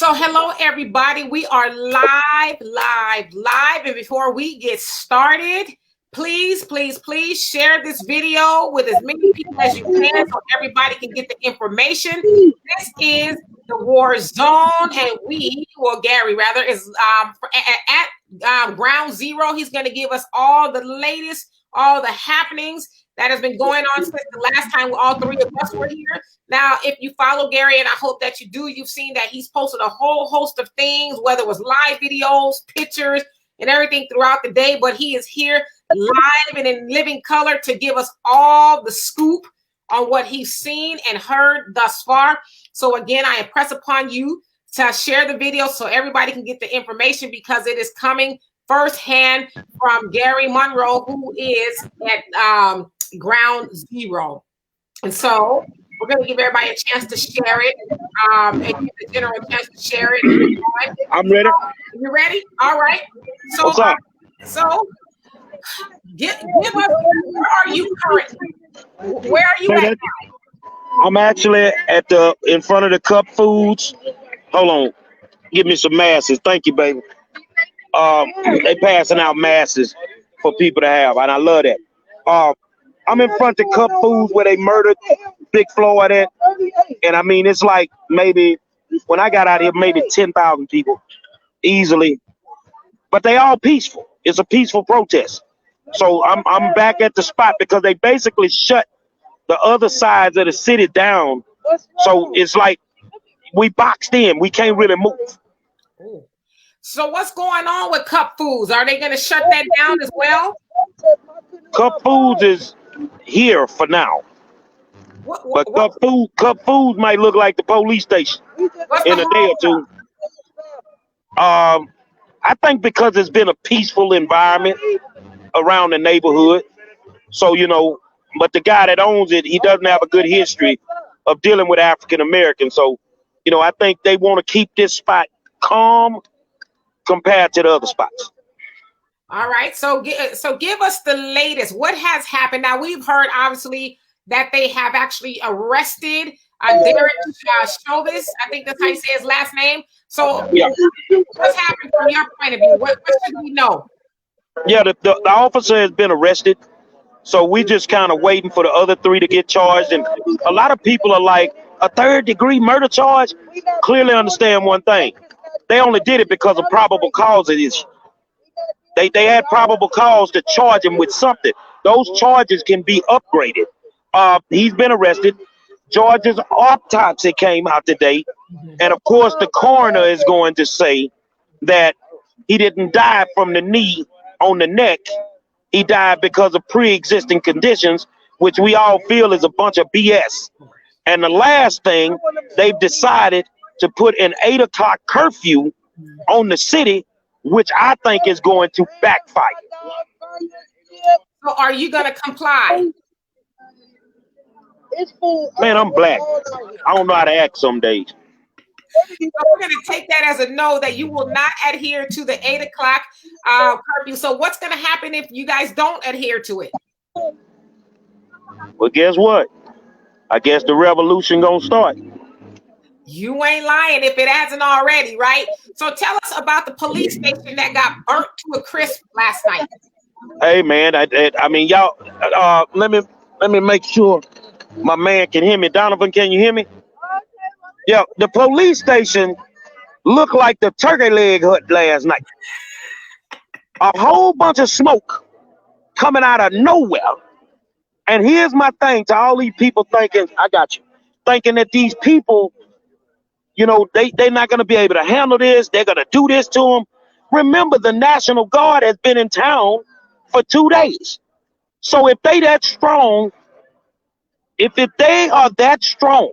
So hello everybody, we are live. And before we get started, please share this video with as many people as you can so everybody can get the information. This is the war zone, and Gary rather is at ground zero. He's going to give us all the latest, all the happenings that has been going on since the last time all three of us were here. Now, if you follow Gary, and I hope that you do, you've seen that he's posted a whole host of things, whether it was live videos, pictures, and everything throughout the day. But he is here live and in living color to give us all the scoop on what he's seen and heard thus far. So again, I impress upon you to share the video so everybody can get the information, because it is coming firsthand from Gary Monroe, who is at ground zero. And so we're going to give everybody a chance to share it, and give the general a chance to share it. I'm ready. You ready? All right. So, what's up? Give us, where are you currently? Where are you at now? I'm actually in front of the Cup Foods. Hold on. Give me some masses. Thank you, baby. They passing out masses for people to have, and I love that. I'm in front of Cup Foods where they murdered Big Floyd at, and I mean, it's like maybe when I got out here, maybe 10,000 people easily, but they all peaceful. It's a peaceful protest. So I'm back at the spot because they basically shut the other sides of the city down. So it's like we boxed in. We can't really move. So what's going on with Cup Foods? Are they going to shut that down as well? Cup Foods is here for now. But Cup Foods might look like the police station in a day or two. I think because it's been a peaceful environment around the neighborhood. So, but the guy that owns it, he doesn't have a good history of dealing with African Americans. So, I think they want to keep this spot calm compared to the other spots. All right. So give us the latest. What has happened? Now, we've heard, obviously, that they have actually arrested Derek Chauvin. I think that's how you say his last name. So yeah. What's happened from your point of view? What should we know? Yeah, the officer has been arrested. So we just kind of waiting for the other three to get charged. And a lot of people are like, a third-degree murder charge? Clearly understand one thing. They only did it because of probable cause of this. They had probable cause to charge him with something. Those charges can be upgraded. He's been arrested. George's autopsy came out today. And of course, the coroner is going to say that he didn't die from the knee on the neck. He died because of pre-existing conditions, which we all feel is a bunch of BS. And the last thing, they've decided to put an 8 o'clock curfew on the city, which I think is going to backfire. So are you going to comply? Man, I'm black. I don't know how to act some days. So we're going to take that as a no, that you will not adhere to the 8 o'clock curfew. So what's going to happen if you guys don't adhere to it? Well, guess what? I guess the revolution gonna start. You ain't lying if it hasn't already, right? So tell us about the police station that got burnt to a crisp last night. Hey man, I mean y'all. Let me make sure my man can hear me. Donovan, can you hear me? Yeah, the police station looked like the turkey leg hut last night. A whole bunch of smoke coming out of nowhere. And here's my thing to all these people thinking, I got you, thinking that these people, they're not going to be able to handle this. They're going to do this to them. Remember, the National Guard has been in town for 2 days. So if they that strong, if they are that strong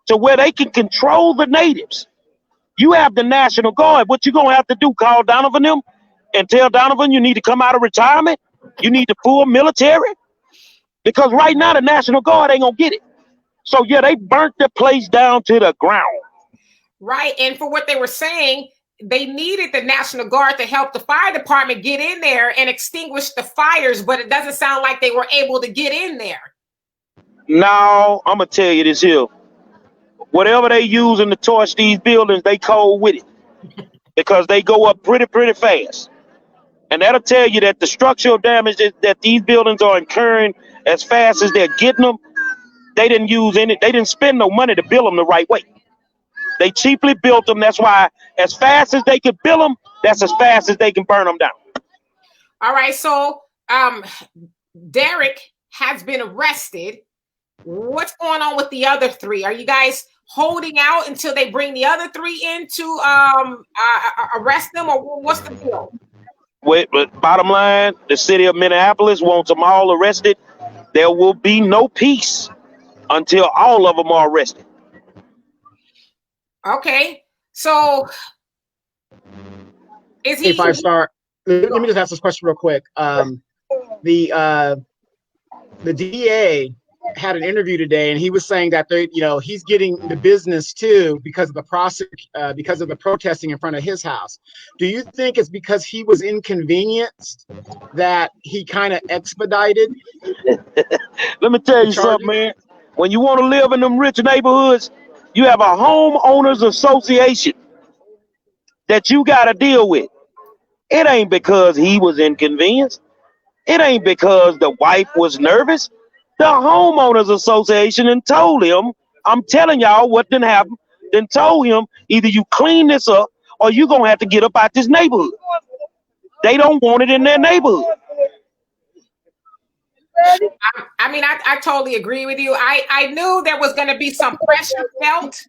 to where they can control the natives, you have the National Guard. What you going to have to do, call Donovan them and tell Donovan you need to come out of retirement? You need the full military? Because right now the National Guard ain't gonna get it. So yeah, they burnt the place down to the ground. Right, and for what they were saying, they needed the National Guard to help the fire department get in there and extinguish the fires, but it doesn't sound like they were able to get in there. No, I'm gonna tell you this here. whatever they using to torch these buildings, they cold with it because they go up pretty fast. And that'll tell you that the structural damage that these buildings are incurring as fast as they're getting them, they didn't spend no money to build them the right way. They cheaply built them. That's why as fast as they could build them, that's as fast as they can burn them down. All right, so Derek has been arrested. What's going on with the other three? Are you guys holding out until they bring the other three in to arrest them, or what's the deal? But bottom line, the city of Minneapolis wants them all arrested. There will be no peace until all of them are arrested. Okay, so is he? Hey, 5-star. Let me just ask this question real quick. The DA had an interview today, and he was saying that he's getting the business too because of the protesting in front of his house. Do you think it's because he was inconvenienced that he kind of expedited? Let me tell you something, man. When you want to live in them rich neighborhoods, you have a homeowners association that you got to deal with. It ain't because he was inconvenienced. It ain't because the wife was nervous. The homeowners association and told him, I'm telling y'all what didn't happen, then told him either you clean this up or you're going to have to get up out this neighborhood. They don't want it in their neighborhood. I mean, I totally agree with you. I knew there was going to be some pressure felt.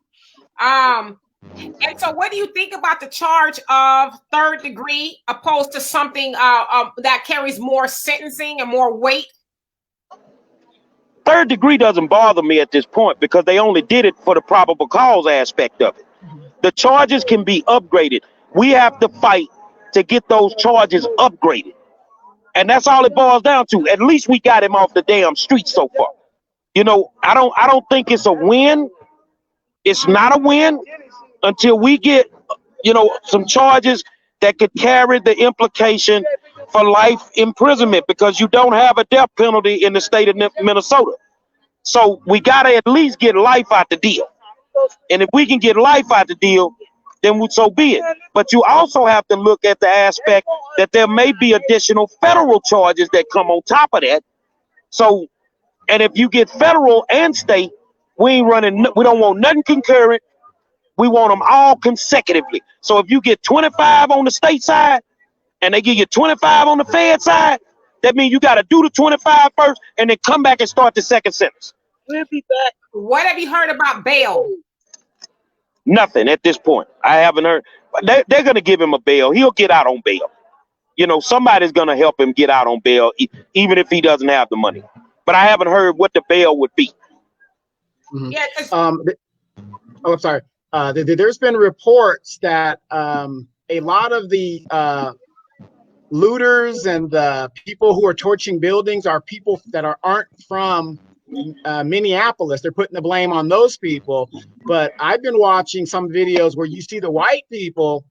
And so what do you think about the charge of third degree opposed to something that carries more sentencing and more weight? Third degree doesn't bother me at this point because they only did it for the probable cause aspect of it. The charges can be upgraded. We have to fight to get those charges upgraded. And that's all it boils down to. At least we got him off the damn street so far. I don't think it's a win. It's not a win until we get, some charges that could carry the implication for life imprisonment because you don't have a death penalty in the state of Minnesota. So we got to at least get life out the deal. And if we can get life out the deal, then so be it. But you also have to look at the aspect that there may be additional federal charges that come on top of that. So, and if you get federal and state, we don't want nothing concurrent. We want them all consecutively. So if you get 25 on the state side and they give you 25 on the fed side, that means you got to do the 25 first and then come back and start the second sentence. We'll be back. What have you heard about bail? Nothing at this point. I haven't heard. They're going to give him a bail. He'll get out on bail. Somebody's going to help him get out on bail, even if he doesn't have the money. But I haven't heard what the bail would be. Mm-hmm. Yeah. I'm sorry. There's been reports that a lot of the looters and the people who are torching buildings are people that aren't from Minneapolis. They're putting the blame on those people. But I've been watching some videos where you see the white people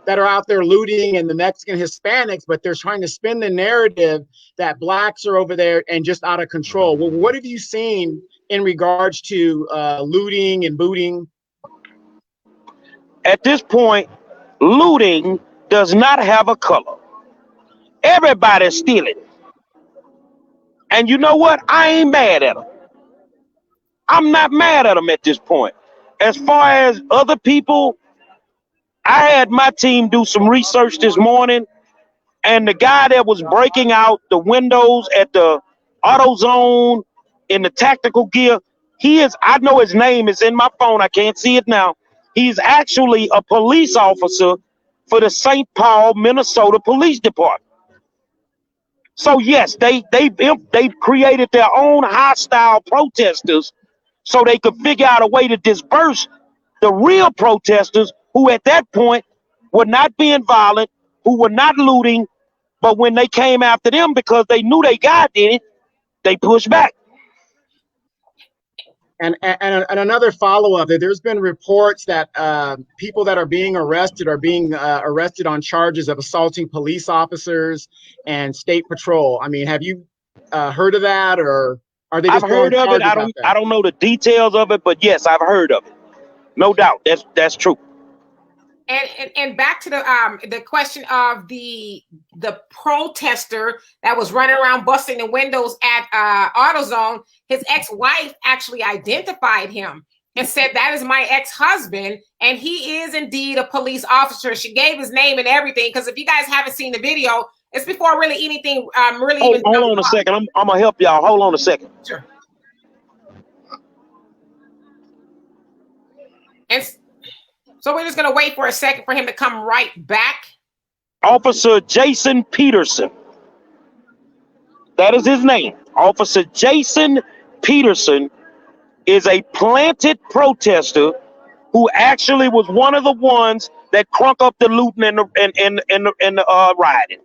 that are out there looting and the Mexican Hispanics, but they're trying to spin the narrative that blacks are over there and just out of control. Well, what have you seen in regards to looting and booting? At this point, looting does not have a color. Everybody's stealing. And you know what? I ain't mad at them. I'm not mad at them at this point. As far as other people, I had my team do some research this morning, and the guy that was breaking out the windows at the AutoZone in the tactical gear, I know his name is in my phone. I can't see it now. He's actually a police officer for the St. Paul, Minnesota Police Department. So yes, they created their own hostile protesters so they could figure out a way to disperse the real protesters who at that point were not being violent, who were not looting, but when they came after them because they knew they got it, they pushed back. And another follow-up, there's been reports that people that are being arrested are being arrested on charges of assaulting police officers and state patrol. I mean, have you heard of that, or are they just I've heard of it. I don't know the details of it, but yes, I've heard of it. No doubt. That's true. And back to the question of the protester that was running around busting the windows at AutoZone. His ex-wife actually identified him and said, "That is my ex-husband, and he is indeed a police officer." She gave his name and everything, because if you guys haven't seen the video, it's before really anything Hold on a second. I'm gonna help y'all. Hold on a second. Sure. And so we're just going to wait for a second for him to come right back. Officer Jason Peterson. That is his name. Officer Jason Peterson is a planted protester who actually was one of the ones that crunk up the looting and the rioting.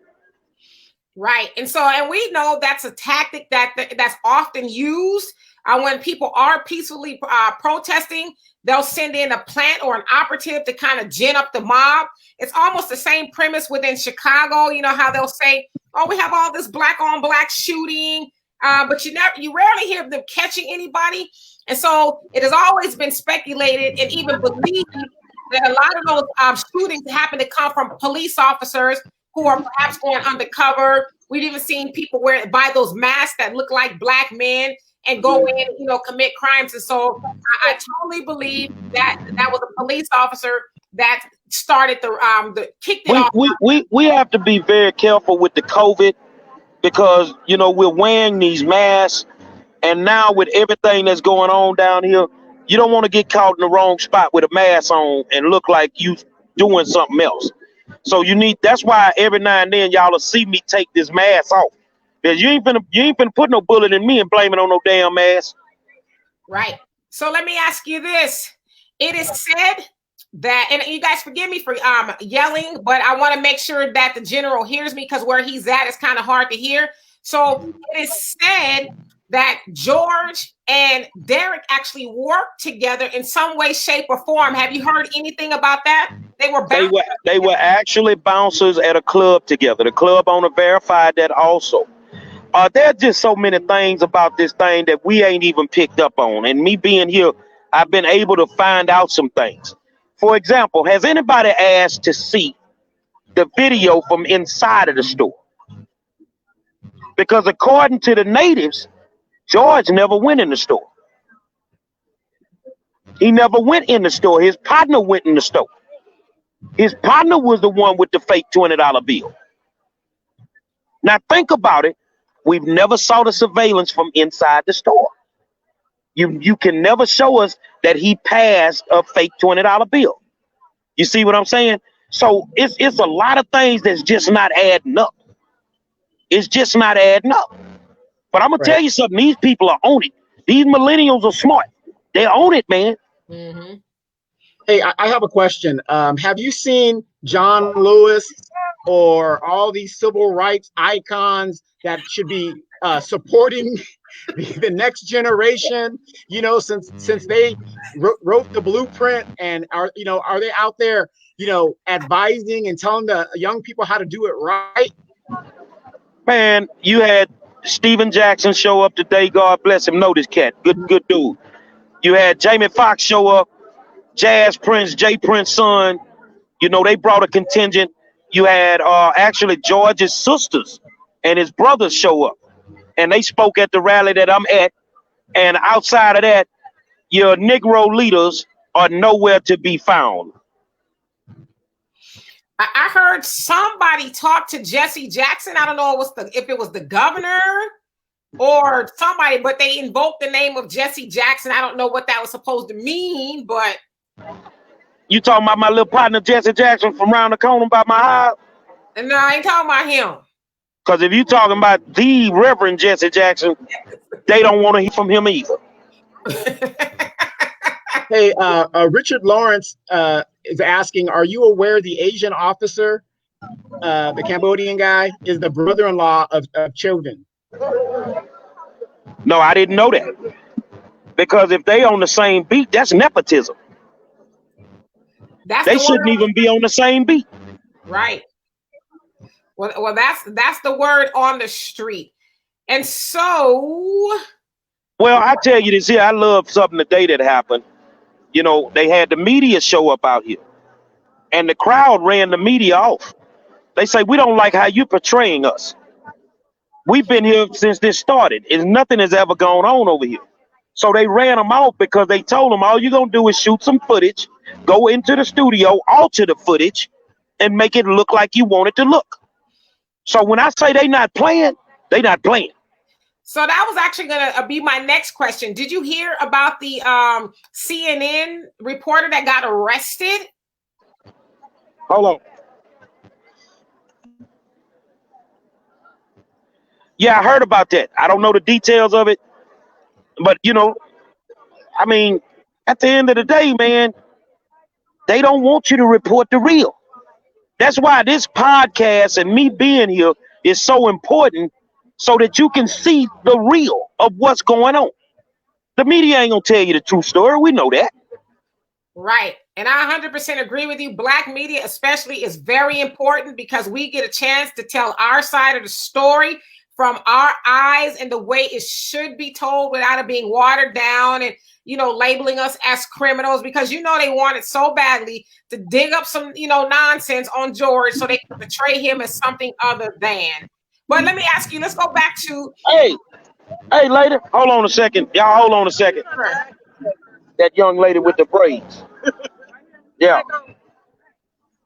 Right. And we know that's a tactic that's often used when people are peacefully protesting. They'll send in a plant or an operative to kind of gin up the mob. It's almost the same premise within Chicago. You know how they'll say, "Oh, we have all this black on black shooting," but you rarely hear them catching anybody. And so it has always been speculated and even believed that a lot of those shootings happen to come from police officers who are perhaps going undercover. We've even seen people buy those masks that look like black men and go in, commit crimes. And so I totally believe that was a police officer that started kicked it off. We have to be very careful with the COVID, because we're wearing these masks, and now with everything that's going on down here, you don't want to get caught in the wrong spot with a mask on and look like you doing something else. So that's why every now and then y'all will see me take this mask off. Because you ain't finna put no bullet in me and blame it on no damn mask. Right. So let me ask you this. It is said that, and you guys forgive me for yelling, but I want to make sure that the general hears me, because where he's at is kind of hard to hear. So it is said that George and Derek actually worked together in some way, shape, or form. Have you heard anything about that? They were actually bouncers at a club together. The club owner verified that also. There are just so many things about this thing that we ain't even picked up on. And me being here, I've been able to find out some things. For example, has anybody asked to see the video from inside of the store? Because according to the natives, George never went in the store. He never went in the store. His partner went in the store. His partner was the one with the fake $20 bill. Now think about it. We've never saw the surveillance from inside the store. You can never show us that he passed a fake $20 bill. You see what I'm saying? So it's a lot of things that's just not adding up. It's just not adding up. But I'm gonna tell you something. These people are on it. These millennials are smart. They own it, man. Mm-hmm. Hey, I have a question. Have you seen John Lewis or all these civil rights icons that should be supporting the next generation? Since they wrote the blueprint, and are they out there, advising and telling the young people how to do it right? Man, you had Steven Jackson show up today. God bless him. Know this cat. Good dude. You had Jamie Foxx show up. Jazz Prince, Jay Prince's son. They brought a contingent. You had actually George's sisters and his brothers show up. And they spoke at the rally that I'm at. And outside of that, your Negro leaders are nowhere to be found. I heard somebody talk to Jesse Jackson. I don't know if it was the governor or somebody, but they invoked the name of Jesse Jackson. I don't know what that was supposed to mean, but you talking about my little partner Jesse Jackson from around the corner by my house? No, I ain't talking about him. Because if you talking about the Reverend Jesse Jackson, they don't want to hear from him either. Hey, Richard Lawrence is asking, are you aware the Asian officer, the Cambodian guy, is the brother-in-law of Chauvin? No, I didn't know that. Because if they on the same beat, that's nepotism. They shouldn't even be on the same beat. Right. Well, that's the word on the street. And so, well, I tell you this here, I love something today that happened. You know, they had the media show up out here, and the crowd ran the media off. They say, we don't like how you portraying us. We've been here since this started, and nothing has ever gone on over here. So they ran them off because they told them, all you're going to do is shoot some footage, go into the studio, alter the footage, and make it look like you want it to look. So when I say they not playing, they not playing. So that was actually going to be my next question. Did you hear about the CNN reporter that got arrested? Hold on. Yeah, I heard about that. I don't know the details of it. But, you know, I mean, at the end of the day, man, they don't want you to report the real. That's why this podcast and me being here is so important, so that you can see the real of what's going on. The media ain't going to tell you the true story. We know that. Right. And I 100% agree with you. Black media especially is very important because we get a chance to tell our side of the story from our eyes and the way it should be told without it being watered down and, you know, labeling us as criminals, because, you know, they wanted so badly to dig up some, you know, nonsense on George so they could portray him as something other than. But let me ask you, let's go back to. Hey, lady, hold on a second. Y'all hold on a second. Sure. That young lady with the braids. Yeah.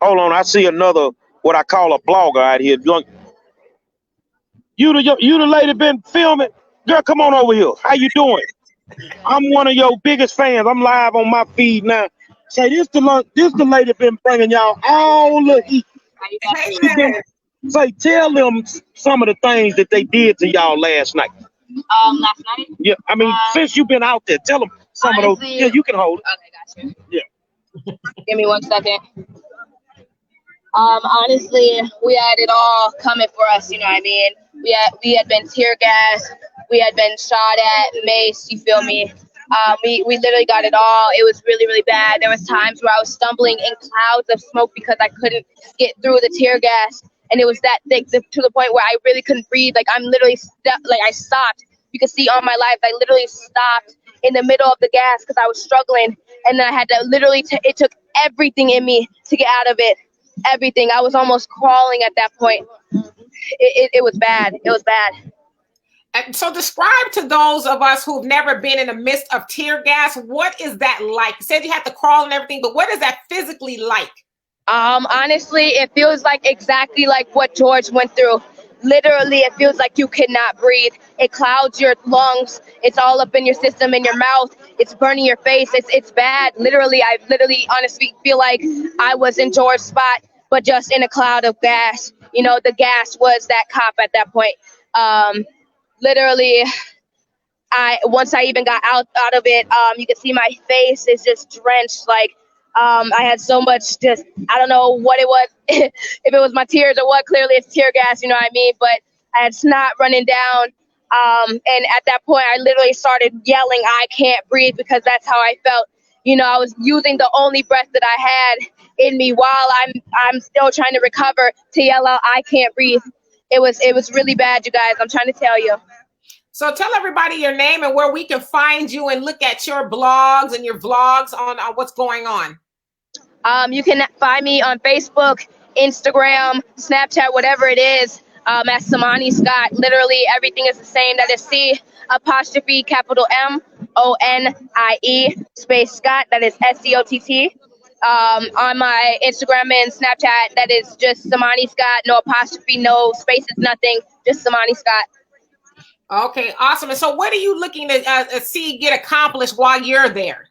Hold on. I see another, what I call a blogger out here. You the lady been filming? Girl, come on over here. How you doing? I'm one of your biggest fans. I'm live on my feed now. Say, this the lady been bringing y'all all the heat. Say, tell them some of the things that they did to y'all last night. Last night? Yeah, I mean, since you've been out there, tell them some of those. Yeah, you can hold it. Okay, gotcha. Yeah. Give me 1 second. Honestly, we had it all coming for us, you know what I mean? We had been tear gassed, we had been shot at, mace, you feel me? We literally got it all. It was really, really bad. There was times where I was stumbling in clouds of smoke because I couldn't get through the tear gas, and it was that thick to the point where I really couldn't breathe. Like, I'm literally I stopped. You can see on my life, I literally stopped in the middle of the gas because I was struggling, and then I had to literally it took everything in me to get out of it. Everything. I was almost crawling at that point. It was bad. It was bad. And so describe to those of us who've never been in the midst of tear gas, what is that like? You said you had to crawl and everything, but what is that physically like? Honestly, it feels like exactly like what George went through. Literally, it feels like you cannot breathe. It clouds your lungs. It's all up in your system, in your mouth. It's burning your face. It's bad. Literally, I honestly feel like I was in George's spot, but just in a cloud of gas. You know, the gas was that cop at that point. Literally, once I even got out of it, you can see my face is just drenched. Like, I had so much I don't know what it was, if it was my tears or what. Clearly it's tear gas, you know what I mean? But I had snot running down. And at that point, I literally started yelling, I can't breathe, because that's how I felt. You know, I was using the only breath that I had in me while I'm still trying to recover to yell out, I can't breathe. It was really bad, you guys. I'm trying to tell you. So tell everybody your name and where we can find you and look at your blogs and your vlogs on what's going on. You can find me on Facebook, Instagram, Snapchat, whatever it is, as MonieScott. Literally everything is the same. That is C''MONIE space Scott. That is SCOTT. On my Instagram and Snapchat, that is just MonieScott. No apostrophe, no spaces, nothing. Just MonieScott. Okay, awesome. And so what are you looking to see get accomplished while you're there?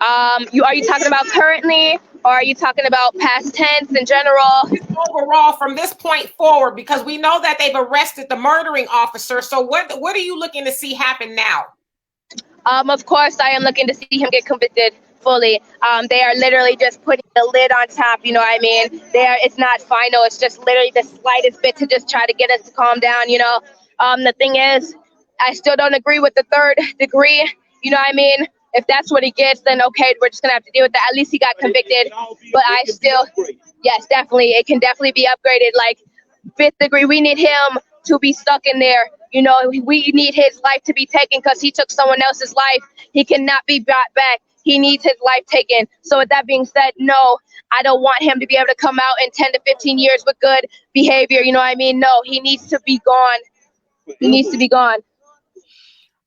Are you talking about currently, or are you talking about past tense in general? Overall, from this point forward, because we know that they've arrested the murdering officer. So what are you looking to see happen now? Of course, I am looking to see him get convicted fully. They are literally just putting the lid on top, you know what I mean? It's not final. It's just literally the slightest bit to just try to get us to calm down, you know? The thing is, I still don't agree with the 3rd degree, you know what I mean? If that's what he gets, then okay, we're just going to have to deal with that. At least he got convicted, but I still, yes, definitely. It can definitely be upgraded. Like 5th degree, we need him to be stuck in there. You know, we need his life to be taken because he took someone else's life. He cannot be brought back. He needs his life taken. So with that being said, no, I don't want him to be able to come out in 10 to 15 years with good behavior. You know what I mean? No, he needs to be gone. He needs to be gone.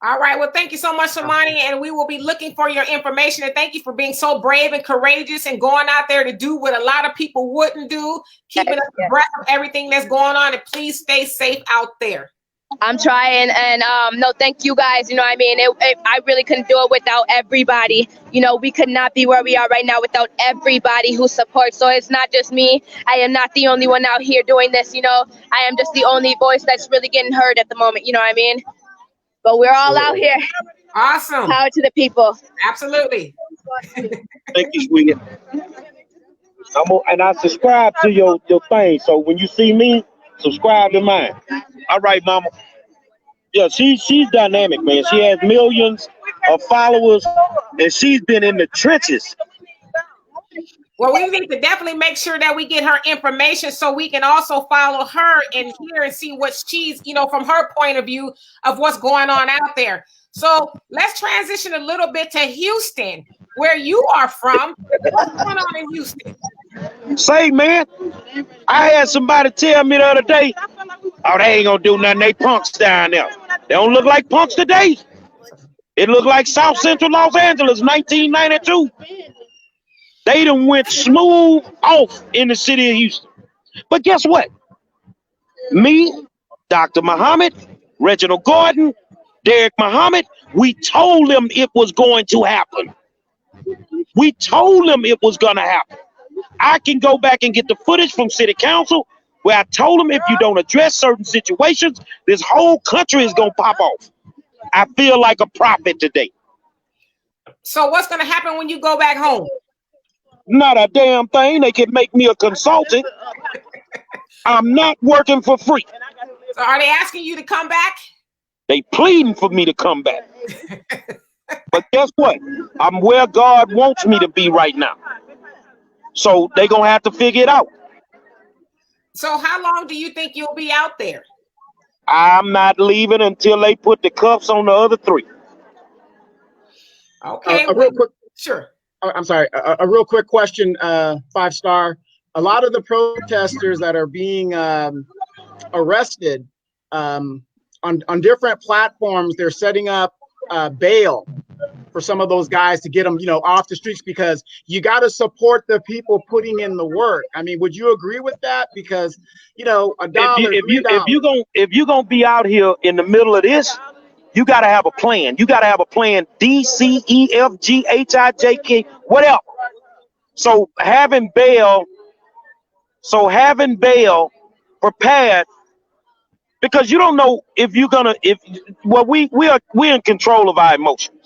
All right. Well, thank you so much, Shamani, and we will be looking for your information. And thank you for being so brave and courageous and going out there to do what a lot of people wouldn't do, keeping us abreast of everything that's going on. And please stay safe out there. I'm trying, and no, thank you guys. You know what I mean? I really couldn't do it without everybody. You know, we could not be where we are right now without everybody who supports. So it's not just me. I am not the only one out here doing this. You know, I am just the only voice that's really getting heard at the moment. You know what I mean? But we're all out here. Awesome. Power to the people. Absolutely. Thank you, sweetie. And I subscribe to your thing. So when you see me, subscribe to mine. All right, mama. Yeah, she's dynamic, man. She has millions of followers, and she's been in the trenches. Well, we need to definitely make sure that we get her information so we can also follow her and hear and see what she's, you know, from her point of view of what's going on out there. So let's transition a little bit to Houston, where you are from. What's going on in Houston? Say, man, I had somebody tell me the other day, oh, they ain't gonna do nothing. They punks down there. They don't look like punks today. It looked like South Central Los Angeles, 1992. They done went smooth off in the city of Houston. But guess what? Me, Dr. Muhammad, Reginald Gordon, Derek Muhammad, we told them it was going to happen. We told them it was going to happen. I can go back and get the footage from city council where I told them if you don't address certain situations, this whole country is going to pop off. I feel like a prophet today. So what's going to happen when you go back home? Not a damn thing. They can make me a consultant. I'm not working for free. So are they asking you to come back? They pleading for me to come back. But guess what? I'm where God wants me to be right now. So they're going to have to figure it out. So how long do you think you'll be out there? I'm not leaving until they put the cuffs on the other three. Okay. Real quick. Sure. I'm sorry. A real quick question, 5-star. A lot of the protesters that are being arrested on different platforms, they're setting up bail for some of those guys to get them, you know, off the streets, because you got to support the people putting in the work. I mean, would you agree with that? Because, you know, if you're gonna be out here in the middle of this, you got to have a plan. You got to have a plan. DCEFGHIJK, whatever. So having bail prepared, because you don't know if you're gonna we're in control of our emotions.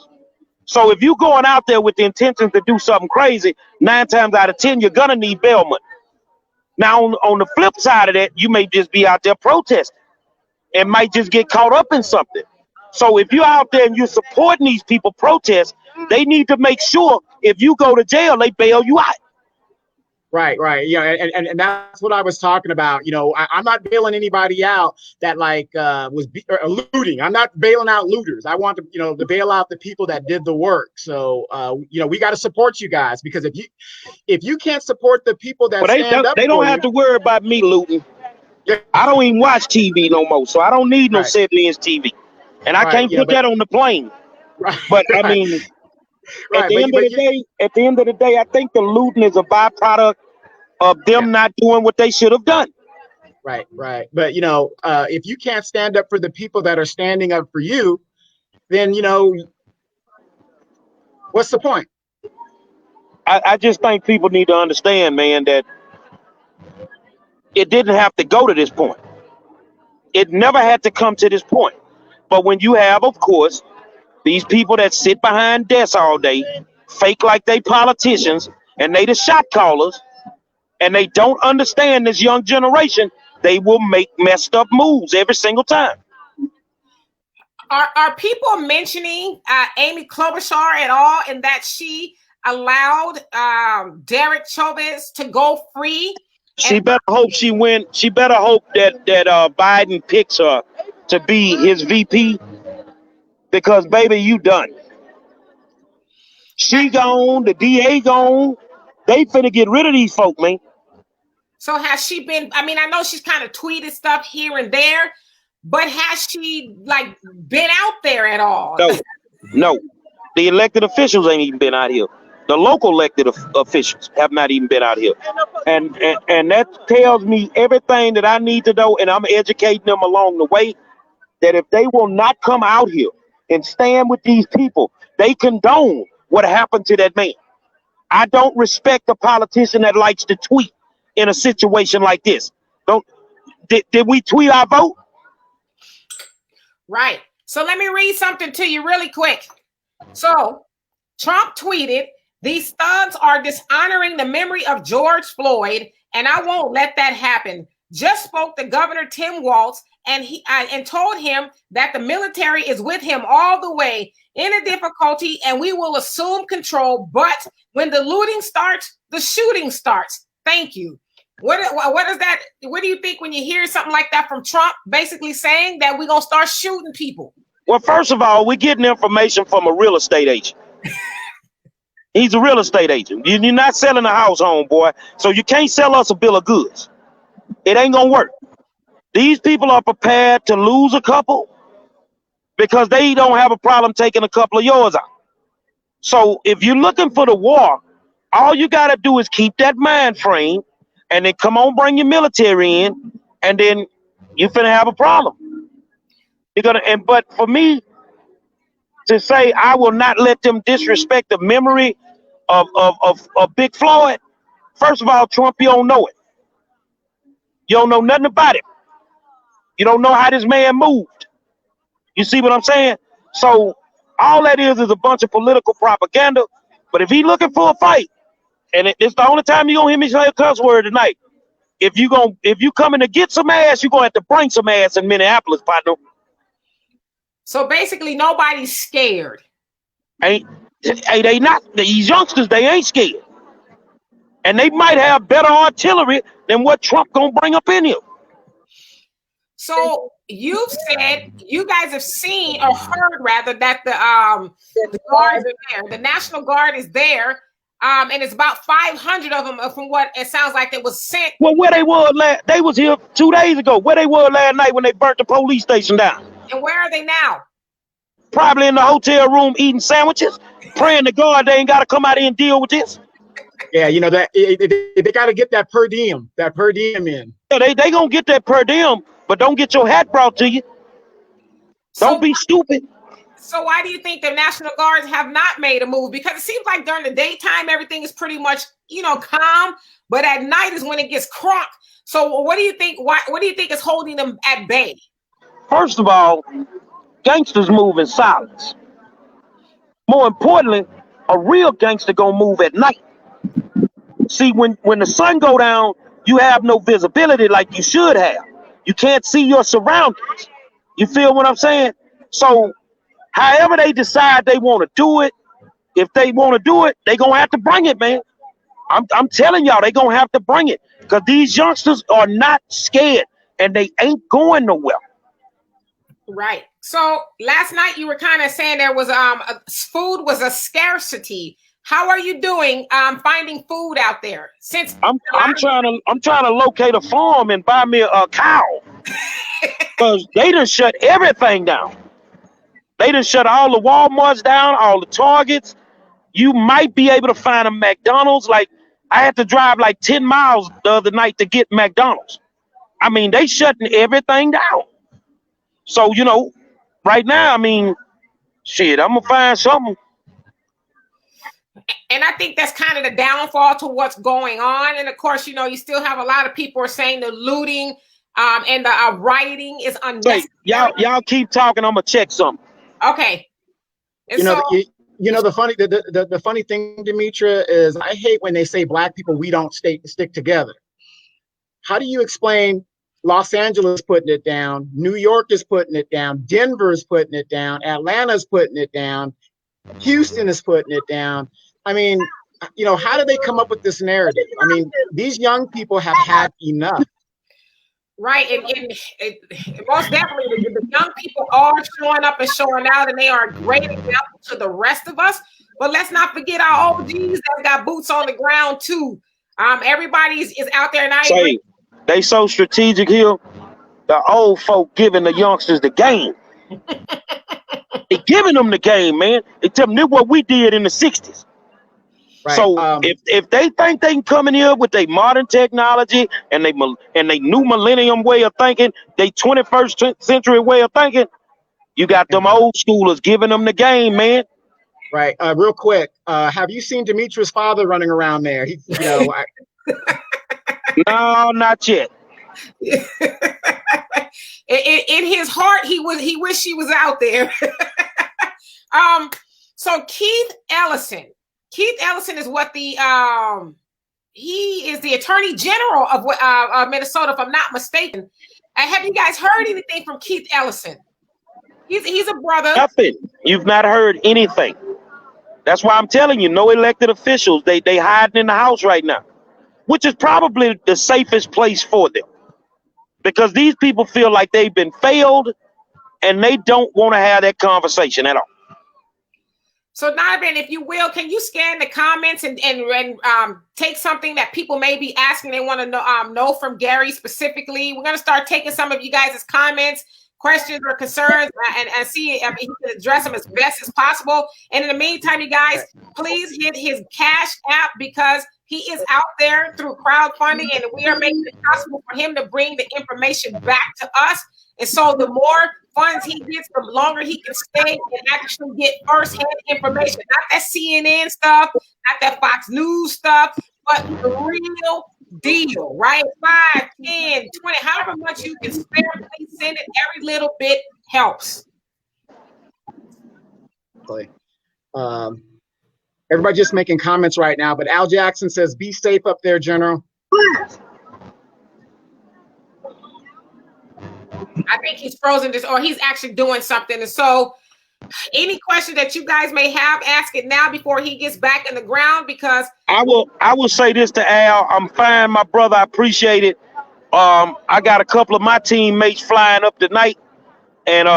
So if you're going out there with the intention to do something crazy, 9 times out of 10 you're gonna need bail money. Now on the flip side of that, you may just be out there protesting and might just get caught up in something. So if you're out there and you're supporting these people protest, they need to make sure if you go to jail, they bail you out. Right. Yeah, and that's what I was talking about. You know, I'm not bailing anybody out that was looting. I'm not bailing out looters. I want to bail out the people that did the work. So we got to support you guys, because if you can't support the people that they don't have to worry about me looting. Yeah. I don't even watch TV no more, so I don't need no 7-inch TV, and I can't put that on the plane. Right. But I mean. At the end of the day, I think the looting is a byproduct of them not doing what they should have done. Right. But, if you can't stand up for the people that are standing up for you, then, what's the point? I just think people need to understand, man, that it didn't have to go to this point. It never had to come to this point. But when you have, of course, these people that sit behind desks all day, fake like they politicians, and they the shot callers, and they don't understand this young generation, they will make messed up moves every single time. Are people mentioning Amy Klobuchar at all, in that she allowed Derek Chauvin to go free She better hope she win. She better hope that Biden picks her to be his VP, because baby, you done. She gone, the DA gone. They finna get rid of these folk, man. So has she been? I mean, I know she's kind of tweeted stuff here and there, but has she like been out there at all? No. The elected officials ain't even been out here. The local elected officials have not even been out here, and that tells me everything that I need to know, and I'm educating them along the way. That if they will not come out here and stand with these people, they condone what happened to that man. I don't respect a politician that likes to tweet in a situation like this. Did we tweet our vote? Right. So let me read something to you really quick. So Trump tweeted, "These thugs are dishonoring the memory of George Floyd, and I won't let that happen. Just spoke to Governor Tim Walz and told him that the military is with him all the way in a difficulty, and we will assume control. But when the looting starts, the shooting starts. Thank you." What is that? What do you think when you hear something like that from Trump, basically saying that we're gonna start shooting people? Well, first of all, we're getting information from a real estate agent. He's a real estate agent. You're not selling a house, homeboy, so you can't sell us a bill of goods. It ain't gonna work. These people are prepared to lose a couple because they don't have a problem taking a couple of yours out. So if you're looking for the war, all you got to do is keep that mind frame, and then come on, bring your military in, and then you're finna have a problem. But for me to say I will not let them disrespect the memory of Big Floyd, first of all, Trump, you don't know it. You don't know nothing about it. You don't know how this man moved. You see what I'm saying? So all that is a bunch of political propaganda. But if he looking for a fight, and it's the only time you gonna hear me say a cuss word tonight. If you coming to get some ass, you're gonna have to bring some ass in Minneapolis, partner. So basically, nobody's scared. They not. These youngsters, they ain't scared, and they might have better artillery than what Trump gonna bring up in here. So you said you guys have seen or heard rather that the guards are there. The National Guard is there, and it's about 500 of them from what it sounds like it was sent. Well, where they was here 2 days ago. Where they were last night when they burnt the police station down. And where are they now? Probably in the hotel room eating sandwiches, praying to God they ain't got to come out here and deal with this. Yeah, you know that they got to get that per diem in. Yeah, they gonna get that per diem, but don't get your hat brought to you. Don't be stupid. So why do you think the National Guards have not made a move? Because it seems like during the daytime everything is pretty much calm, but at night is when it gets crunk. So what do you think? What do you think is holding them at bay? First of all, gangsters move in silence. More importantly, a real gangster gonna move at night. See, when the sun go down, you have no visibility like you should have. You can't see your surroundings. You feel what I'm saying? So, however they decide they want to do it, if they want to do it, they gonna have to bring it, man. I'm telling y'all, they gonna have to bring it because these youngsters are not scared and they ain't going nowhere. Right. So last night you were kind of saying there was food was a scarcity. How are you doing finding food out there? Since I'm trying to locate a farm and buy me a cow because they done shut everything down. They done shut all the Walmarts down, all the Targets. You might be able to find a McDonald's. Like I had to drive like 10 miles the other night to get McDonald's. I mean, they shutting everything down. So, right now, I mean, shit, I'm going to find something. And I think that's kind of the downfall to what's going on. And of course, you still have a lot of people are saying the looting and the rioting is unnecessary. Wait, y'all keep talking. I'm going to check something. Okay. And the funny thing, Demetra, is I hate when they say black people, we don't stick together. How do you explain Los Angeles putting it down, New York is putting it down, Denver is putting it down, Atlanta's putting it down, Houston is putting it down? I mean, how do they come up with this narrative? I mean, these young people have had enough. Right, and most definitely, the young people are showing up and showing out, and they are a great example to the rest of us. But let's not forget our OGs that got boots on the ground too. Everybody is out there, and they so strategic here. The old folk giving the youngsters the game. They giving them the game, man. They tell them this what we did in the '60s. Right. So if they think they can come in here with their modern technology and they new millennium way of thinking, they 21st century way of thinking, you got them old schoolers giving them the game, man. Right. Real quick, have you seen Demetrius' father running around there? No, not yet. In his heart, he wished he was out there. So Keith Ellison is what he is the Attorney General of Minnesota, if I'm not mistaken. Have you guys heard anything from Keith Ellison? He's a brother. Nothing. You've not heard anything. That's why I'm telling you, no elected officials. They hiding in the house right now, which is probably the safest place for them, because these people feel like they've been failed and they don't want to have that conversation at all. So, Donovan, if you will, can you scan the comments and take something that people may be asking they want to know from Gary specifically? We're going to start taking some of you guys' comments, questions, or concerns and see if he can address them as best as possible. And in the meantime, you guys, please hit his Cash App, because he is out there through crowdfunding, and we are making it possible for him to bring the information back to us. And so the more funds he gets, the longer he can stay and actually get firsthand information. Not that CNN stuff, not that Fox News stuff, but the real deal, right? 5, 10, 20, however much you can spare, please send it. Every little bit helps. Everybody just making comments right now, but Al Jackson says, be safe up there, General. I think he's frozen this, or he's actually doing something. And so any question that you guys may have, ask it now before he gets back in the ground, because I will say this to Al. I'm fine, my brother. I appreciate it. I got a couple of my teammates flying up tonight, and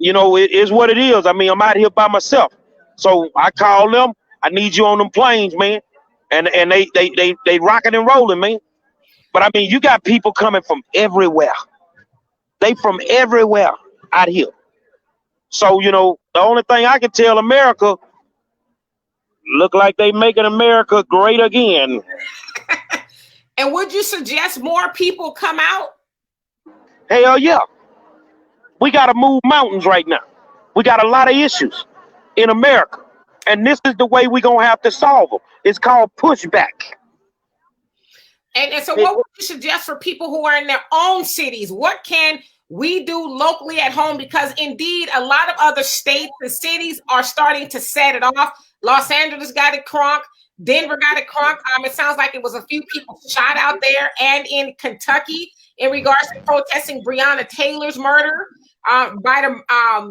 it is what it is. I mean, I'm out here by myself. So I call them. I need you on them planes, man. And they rocking and rolling, man. But I mean, you got people coming from everywhere. They from everywhere out here. So, the only thing I can tell America, look like they making America great again. And would you suggest more people come out? Hell yeah. We got to move mountains right now. We got a lot of issues in America. And this is the way we're going to have to solve them. It's called pushback. And so what would you suggest for people who are in their own cities? What can we do locally at home? Because indeed, a lot of other states and cities are starting to set it off. Los Angeles got it crunk. Denver got it crunk. It sounds like it was a few people shot out there and in Kentucky in regards to protesting Breonna Taylor's murder by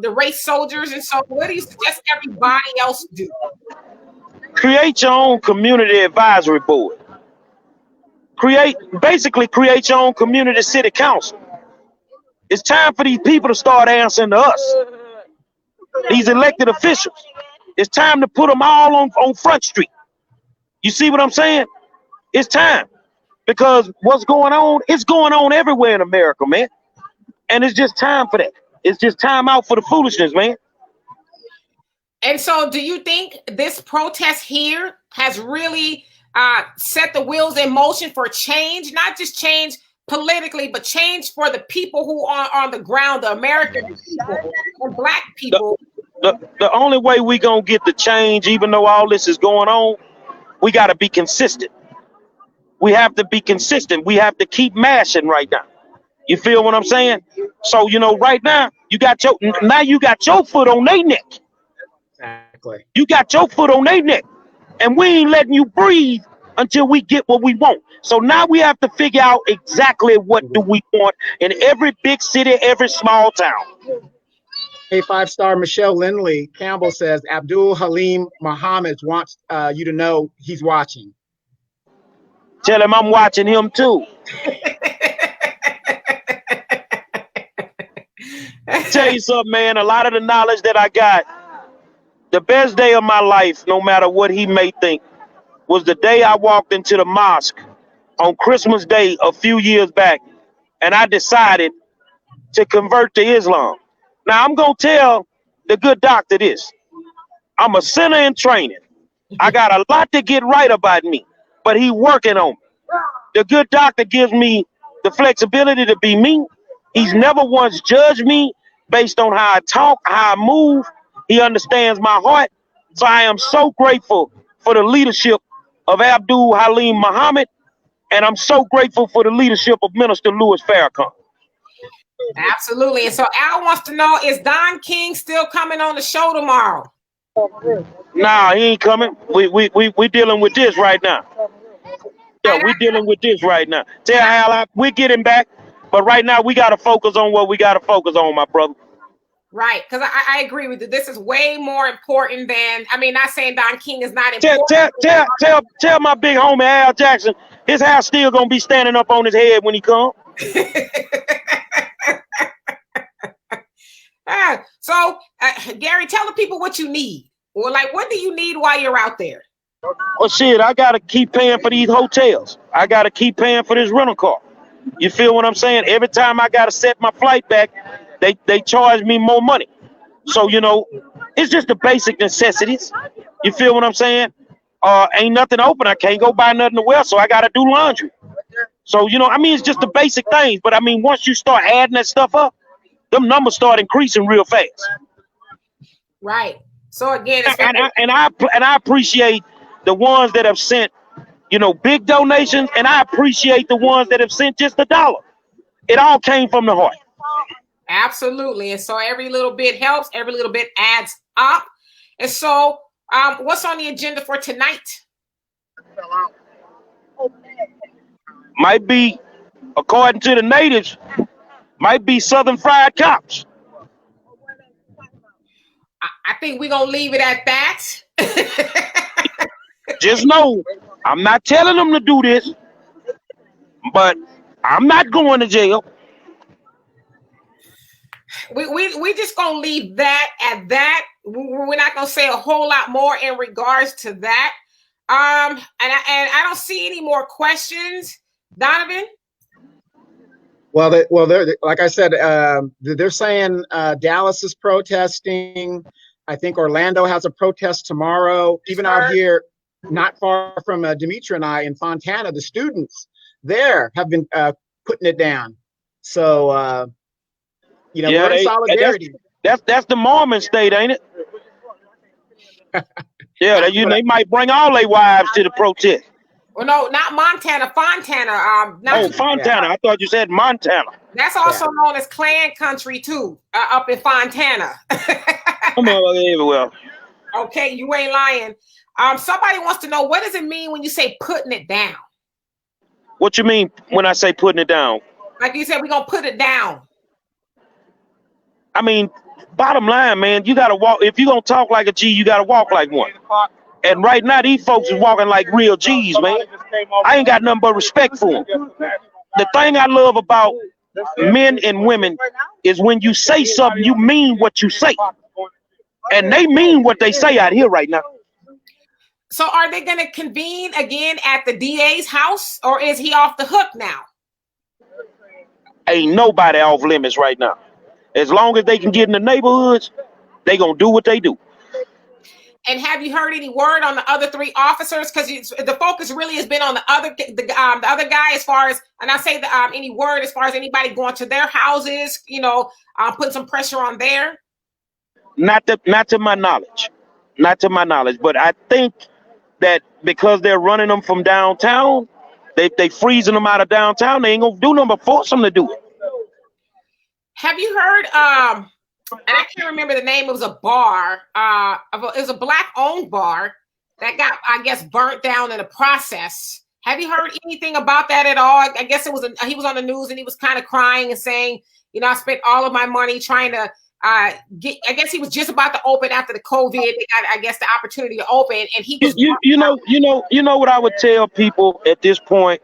the race soldiers. And so what do you suggest everybody else do? Create your own community advisory board. Create your own community city council. It's time for these people to start answering to us, these elected officials. It's time to put them all on Front Street. You see what I'm saying? It's time, because what's going on, it's going on everywhere in America, man. And it's just time for that. It's just time out for the foolishness, man. And so do you think this protest here has really set the wheels in motion for change, not just change politically, but change for the people who are on the ground, the American people, and Black people? The only way we gonna get the change, even though all this is going on, we got to be consistent. We have to be consistent. We have to keep mashing right now. You feel what I'm saying? So, right now, you got your foot on their neck. Exactly. You got your foot on their neck. And we ain't letting you breathe until we get what we want. So now we have to figure out exactly what do we want in every big city, every small town. Hey, 5-star Michelle Lindley Campbell says Abdul Halim Muhammad wants you to know he's watching. Tell him I'm watching him too. Tell you something, man. A lot of the knowledge that I got, the best day of my life, no matter what he may think, was the day I walked into the mosque on Christmas Day a few years back, and I decided to convert to Islam. Now, I'm going to tell the good doctor this. I'm a sinner in training. I got a lot to get right about me, but he working on me. The good doctor gives me the flexibility to be me. He's never once judged me based on how I talk, how I move. He understands my heart. So I am so grateful for the leadership of Abdul Halim Muhammad, and I'm so grateful for the leadership of Minister Louis Farrakhan. Absolutely. And so Al wants to know, is Don King still coming on the show tomorrow? Nah, he ain't coming. We dealing with this right now. Yeah, we're dealing with this right now. Tell Al we get him back, but right now we got to focus on what we got to focus on, my brother. Right, because I agree with you. This is way more important than, I mean, not saying Don King is not important. Tell my big homie Al Jackson, his hair still gonna be standing up on his head when he come. So, Gary, tell the people what you need. Well, like, what do you need while you're out there? Well, shit, I gotta keep paying for these hotels. I gotta keep paying for this rental car. You feel what I'm saying? Every time I gotta set my flight back, they charge me more money. So, you know, it's just the basic necessities. You feel what I'm saying? Ain't nothing open. I can't go buy nothing to wear, so I gotta do laundry. So, you know, I mean, it's just the basic things. But I mean, once you start adding that stuff up, them numbers start increasing real fast. Right. So again, and I appreciate the ones that have sent, you know, big donations, and I appreciate the ones that have sent just $1. It all came from the heart. Absolutely. And so every little bit helps, every little bit adds up. And so what's on the agenda for tonight? Might be, according to the natives, might be Southern fried cops. I think we're going to leave it at that. Just know, I'm not telling them to do this, but I'm not going to jail. We just going to leave that at that. We're not going to say a whole lot more in regards to that. And I don't see any more questions. Donovan? Well, they're like I said, they're saying Dallas is protesting. I think Orlando has a protest tomorrow. Even out here, not far from Demetra and I in Fontana, the students there have been putting it down. So, you know, we're in solidarity. That's the Mormon state, ain't it? Yeah, they might bring all their wives to the protest. Well, no, not Montana, Fontana. Fontana. Yeah. I thought you said Montana. That's also known as Klan country too, up in Fontana. Come on, everywhere. Okay, you ain't lying. Somebody wants to know, what does it mean when you say putting it down? What you mean when I say putting it down? Like you said, we're gonna put it down. I mean, bottom line, man, you gotta walk. If you're gonna talk like a G, you gotta walk like one. And right now, these folks is walking like real G's, man. I ain't got nothing but respect for them. The thing I love about men and women is when you say something, you mean what you say. And they mean what they say out here right now. So are they going to convene again at the DA's house, or is he off the hook now? Ain't nobody off limits right now. As long as they can get in the neighborhoods, they going to do what they do. And have you heard any word on the other 3 officers? Because the focus really has been on the other guy, as far as, and I say any word as far as anybody going to their houses, you know, putting some pressure on there. Not to my knowledge, but I think that because they're running them from downtown, they freezing them out of downtown. They ain't gonna do nothing but force them to do it. Have you heard? And I can't remember the name. It was a bar. It was a Black-owned bar that got, I guess, burnt down in the process. Have you heard anything about that at all? I guess he was on the news and he was kind of crying and saying, you know, I spent all of my money trying to I guess he was just about to open after the COVID. They got, I guess, the opportunity to open, and he was. You know what I would tell people at this point,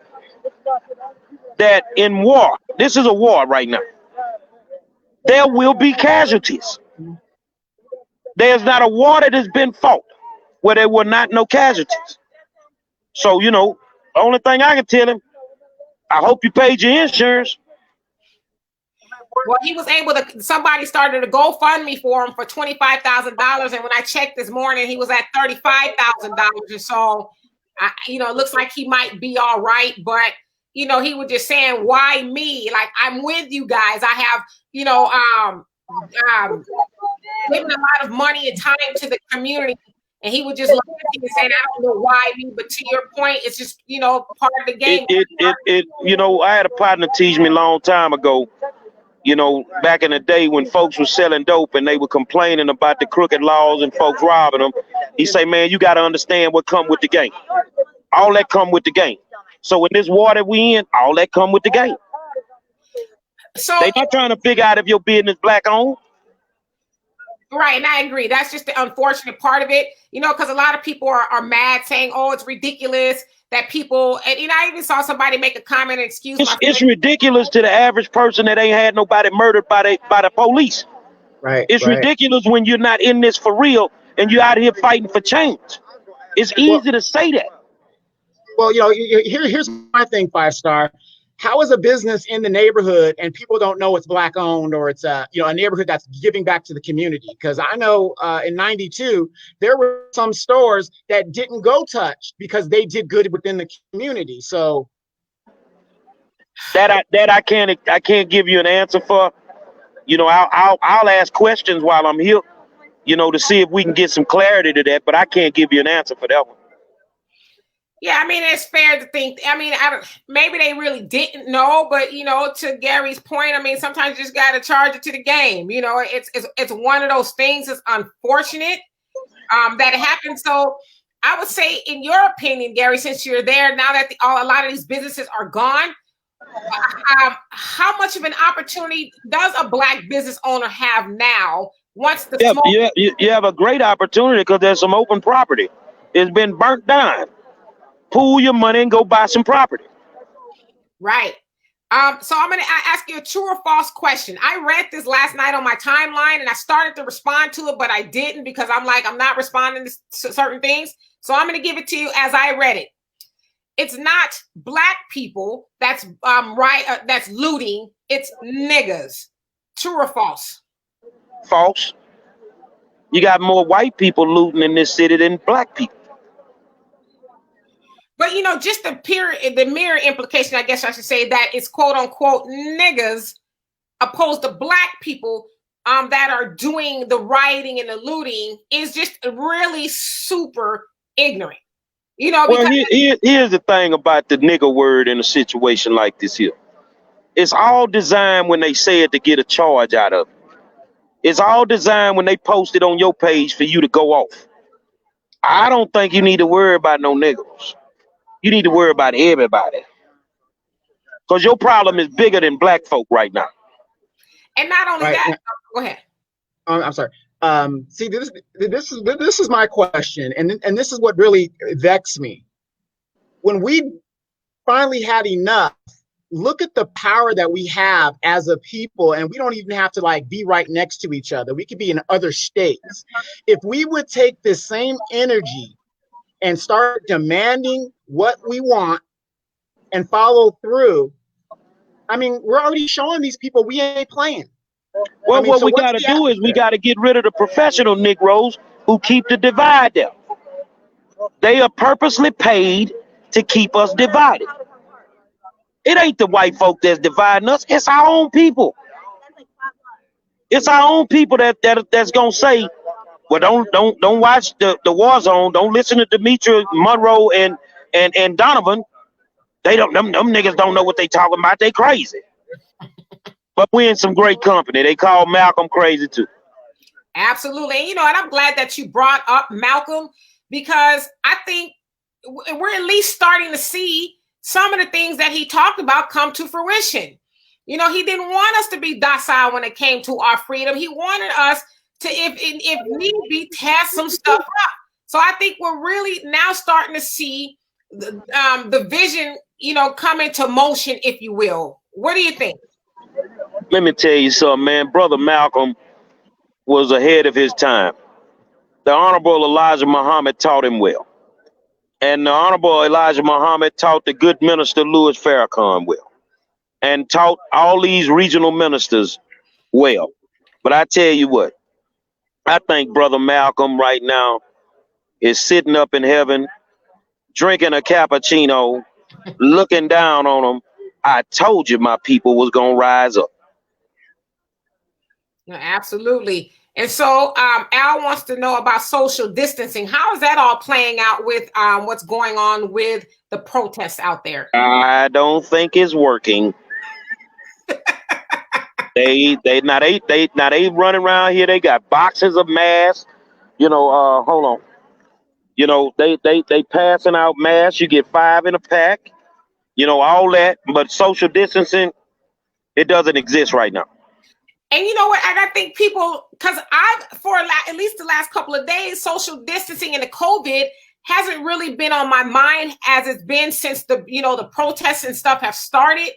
that in war, this is a war right now. There will be casualties. There's not a war that has been fought where there were not no casualties. So the only thing I can tell him, I hope you paid your insurance. Well, he was able to. Somebody started a GoFundMe for him for $25,000, and when I checked this morning, he was at $35,000 or so. It looks like he might be all right, but he was just saying, "Why me? Like, I'm with you guys. I have, given a lot of money and time to the community." And he would just look at me and say, "I don't know why me," but to your point, it's just part of the game. I had a partner teach me a long time ago. Back in the day when folks were selling dope and they were complaining about the crooked laws and folks robbing them, he say, "Man, you got to understand what come with the game. All that come with the game. So in this war that we in, all that come with the game." So they not trying to figure out if your business black owned. Right, and I agree. That's just the unfortunate part of it, because a lot of people are mad, saying, "Oh, it's ridiculous that people," and I even saw somebody make a comment, excuse me. It's ridiculous to the average person that ain't had nobody murdered by the police. Right. It's ridiculous when you're not in this for real and you're out here fighting for change. It's easy to say that. Well, here's my thing, 5-star. How is a business in the neighborhood and people don't know it's black owned, or it's a neighborhood that's giving back to the community? Because I know in '92 there were some stores that didn't go touched because they did good within the community. So that I can't give you an answer for. I'll ask questions while I'm here, to see if we can get some clarity to that. But I can't give you an answer for that one. Yeah, it's fair to think. Maybe they really didn't know, but to Gary's point, sometimes you just got to charge it to the game. It's one of those things. It's unfortunate that it happened. So I would say, in your opinion, Gary, since you're there now that a lot of these businesses are gone, how much of an opportunity does a black business owner have now? Once the you have a great opportunity because there's some open property. It's been burnt down. Pool your money and go buy some property. Right. So I'm going to ask you a true or false question. I read this last night on my timeline and I started to respond to it, but I didn't because I'm not responding to certain things. So I'm going to give it to you as I read it. It's not black people that's that's looting. It's niggas. True or false? False. You got more white people looting in this city than black people. But just the mirror implication, I guess I should say, that it's quote unquote niggas opposed to black people that are doing the rioting and the looting is just really super ignorant. Well, here's the thing about the nigger word in a situation like this here. It's all designed when they say it to get a charge out of it. It's all designed when they post it on your page for you to go off. I don't think you need to worry about no niggers. You need to worry about everybody. Because your problem is bigger than black folk right now. And not only that, go ahead. I'm sorry. See, this is my question, and this is what really vexed me. When we finally had enough, look at the power that we have as a people, and we don't even have to be right next to each other. We could be in other states. If we would take this same energy and start demanding what we want and follow through, we're already showing these people we ain't playing. Well, what we got to do is we got to get rid of the professional Negroes who keep the divide there. They are purposely paid to keep us divided. It ain't the white folk that's dividing us. It's our own people. It's our own people that's gonna say, well, don't watch the war zone. Don't listen to Demetria Monroe and Donovan. They don't them niggas don't know what they talking about. They crazy. But we're in some great company. They call Malcolm crazy too. Absolutely. And I'm glad that you brought up Malcolm, because I think we're at least starting to see some of the things that he talked about come to fruition. You know, he didn't want us to be docile when it came to our freedom. He wanted us to, if need be, test some stuff up. So I think we're really now starting to see the vision, you know, come into motion, if you will. What do you think? Let me tell you something, man. Brother Malcolm was ahead of his time. The Honorable Elijah Muhammad taught him well. And the Honorable Elijah Muhammad taught the good minister Louis Farrakhan well. And taught all these regional ministers well. But I tell you what, I think Brother Malcolm right now is sitting up in heaven, drinking a cappuccino, looking down on them. I told you my people was going to rise up. No, absolutely. And so Al wants to know about social distancing. How is that all playing out with what's going on with the protests out there? I don't think it's working. They running around here. They got boxes of masks. You know, hold on. You know, they passing out masks. You get 5 in a pack. You know, all that. But social distancing, it doesn't exist right now. And you know what? I think people, because at least the last couple of days, social distancing and the COVID hasn't really been on my mind as it's been since the protests and stuff have started.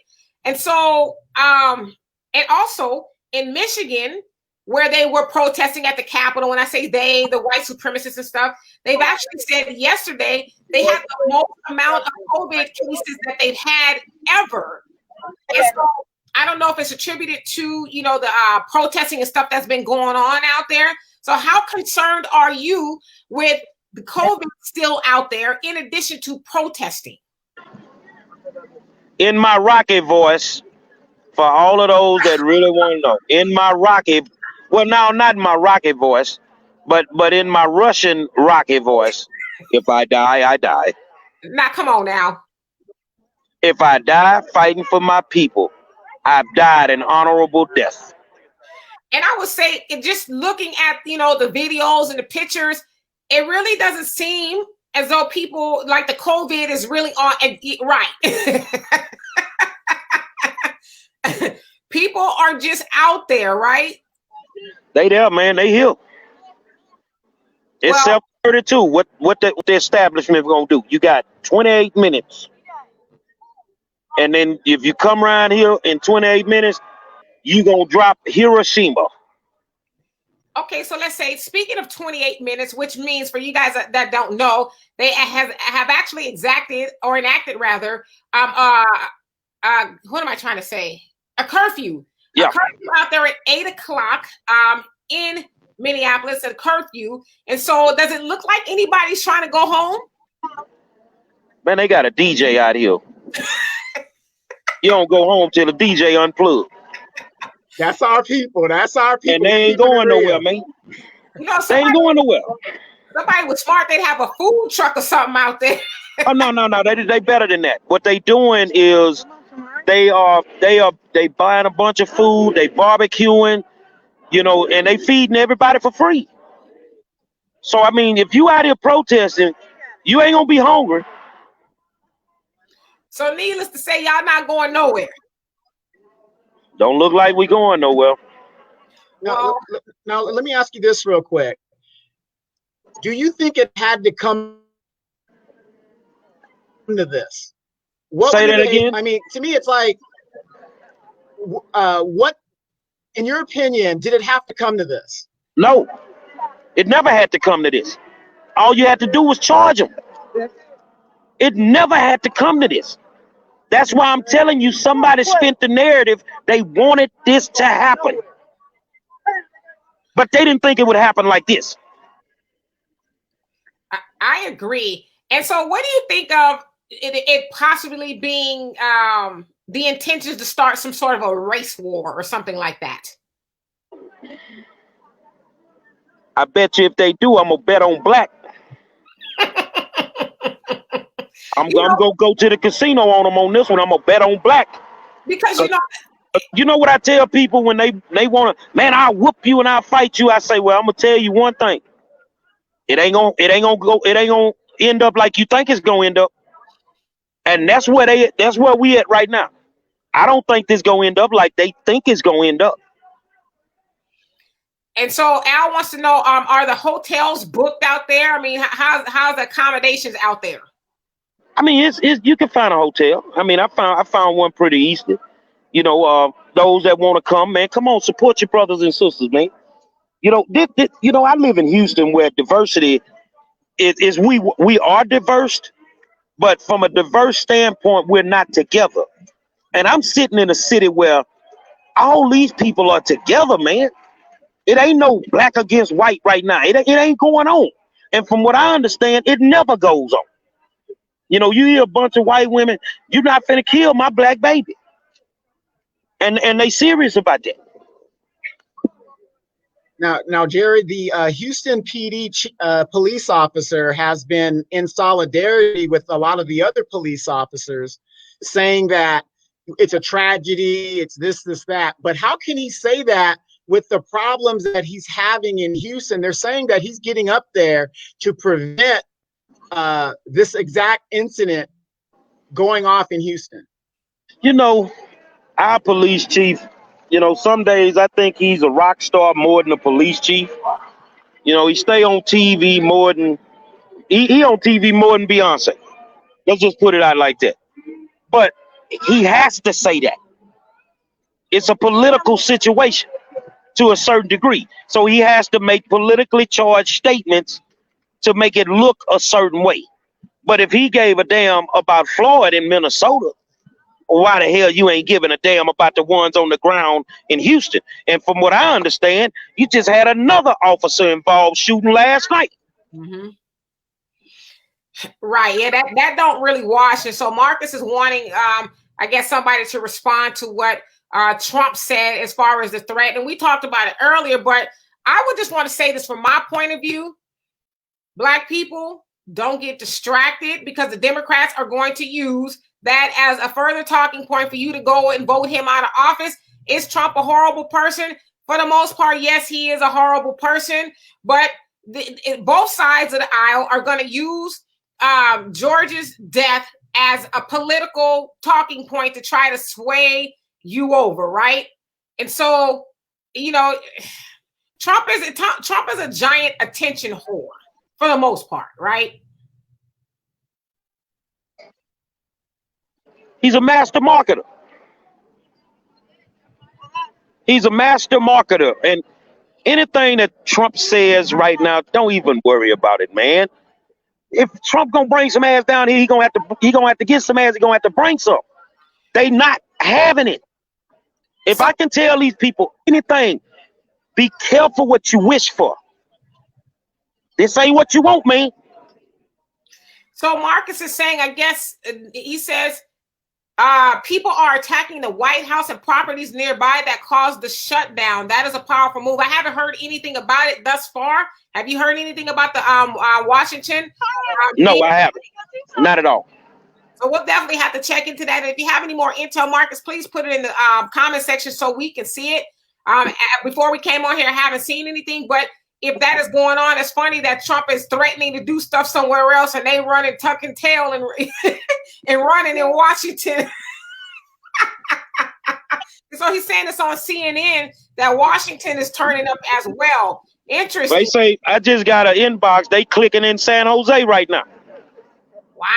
And so, and also in Michigan, where they were protesting at the Capitol, when I say they, the white supremacists and stuff, they've actually said yesterday they had the most amount of COVID cases that they've had ever. And so I don't know if it's attributed to, the protesting and stuff that's been going on out there. So how concerned are you with the COVID still out there in addition to protesting? In my rocky voice, for all of those that really want to know, in my rocky, well, now not in my rocky voice, but in my Russian rocky voice, if I die, I die. Now, come on now. If I die fighting for my people, I've died an honorable death. And I would say, just looking at, the videos and the pictures, it really doesn't seem as though people like the COVID is really on right. People are just out there, right? They there, man. They here. It's 7:32. What the establishment gonna do? You got 28 minutes. And then if you come around here in 28 minutes, you gonna drop Hiroshima. Okay, so let's say, speaking of 28 minutes, which means for you guys that don't know, they have actually enacted what am I trying to say? A curfew. Yeah. A curfew out there at 8 o'clock in Minneapolis, a curfew. And so does it look like anybody's trying to go home? Man, they got a DJ out here. You don't go home till the DJ unplugged. That's our people. That's our people. And they ain't going nowhere, man. They ain't going nowhere. Somebody was smart. They'd have a food truck or something out there. Oh no. They better than that. What they doing is they buying a bunch of food. They barbecuing, and they feeding everybody for free. So I mean, if you out here protesting, you ain't gonna be hungry. So needless to say, y'all not going nowhere. Don't look like we going nowhere. Now, let me ask you this real quick. Do you think it had to come to this? Say that again? I mean, to me, it's like, what, in your opinion, did it have to come to this? No, it never had to come to this. All you had to do was charge them. It never had to come to this. That's why I'm telling you, somebody spent the narrative. They wanted this to happen. But they didn't think it would happen like this. I agree. And so what do you think of it possibly being the intentions to start some sort of a race war or something like that? I bet you if they do, I'm going to bet on black. I'm going to go to the casino on them on this one. I'm going to bet on black. Because, you know what I tell people when they want to, man, I'll whoop you and I'll fight you. I say, well, I'm going to tell you one thing. It ain't going to end up like you think it's going to end up. And that's where we at right now. I don't think this gonna end up like they think it's gonna end up. And so Al wants to know, are the hotels booked out there? I mean, how's the accommodations out there? I mean, it's you can find a hotel. I mean, I found one pretty easy. You know, those that want to come, man, come on, support your brothers and sisters, man. You know, I live in Houston where diversity is we are diverse, but from a diverse standpoint, we're not together. And I'm sitting in a city where all these people are together, man. It ain't no black against white right now. It ain't going on. And from what I understand, it never goes on. You know, you hear a bunch of white women, you're not finna kill my black baby. And they serious about that. Now, Jerry, the Houston PD police officer has been in solidarity with a lot of the other police officers, saying that it's a tragedy, it's this, that. But how can he say that with the problems that he's having in Houston? They're saying that he's getting up there to prevent this exact incident going off in Houston. You know, our police chief, you know, some days I think he's a rock star more than a police chief. You know, he stay on TV more than he on TV more than Beyonce. Let's just put it out like that. But he has to say that. It's a political situation to a certain degree. So he has to make politically charged statements to make it look a certain way. But if he gave a damn about Floyd in Minnesota, why the hell you ain't giving a damn about the ones on the ground in Houston? And from what I understand, you just had another officer involved shooting last night. Mm-hmm. Right. Yeah, that don't really wash. And so Marcus is wanting, I guess, somebody to respond to what Trump said as far as the threat. And we talked about it earlier, but I would just want to say this from my point of view. Black people, don't get distracted, because the Democrats are going to use that as a further talking point for you to go and vote him out of office. Is Trump a horrible person? For the most part, yes, he is a horrible person. But both sides of the aisle are going to use George's death as a political talking point to try to sway you over, right? And so, you know, Trump is a giant attention whore for the most part, right? He's a master marketer. He's a master marketer. And anything that Trump says right now, don't even worry about it, man. If Trump gonna bring some ass down here, he gonna have to get some ass. He gonna have to bring some. They not having it. If I can tell these people anything, be careful what you wish for. This ain't what you want, man. So Marcus is saying, I guess he says, people are attacking the White House and properties nearby that caused the shutdown. That is a powerful move. I haven't heard anything about it thus far. Have you heard anything about the Washington? No, I haven't. Not at all. So we'll definitely have to check into that. And if you have any more intel, Marcus, please put it in the comment section so we can see it. Before we came on here, I haven't seen anything, but if that is going on, it's funny that Trump is threatening to do stuff somewhere else and they running tuck and tail and and running in Washington. So he's saying this on CNN that Washington is turning up as well. Interesting. They say, I just got an inbox. They clicking in San Jose right now. Wow.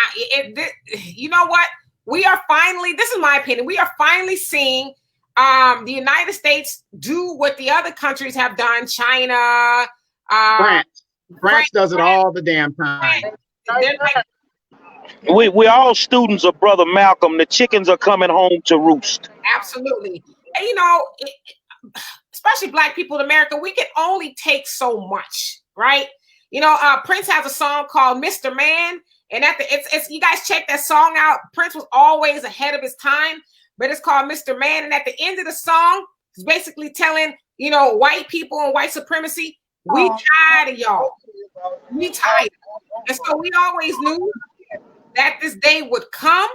You know what? We are finally, this is my opinion, we are finally seeing the United States do what the other countries have done. China, France does it all the damn time. We're all students of Brother Malcolm. The chickens are coming home to roost. Absolutely. And you know, especially Black people in America, we can only take so much, right? You know, Prince has a song called Mr. Man, and it's you guys check that song out. Prince was always ahead of his time, but it's called Mr. Man. And at the end of the song, it's basically telling, you know, white people and white supremacy, we tired of y'all. We tired. And so we always knew that this day would come.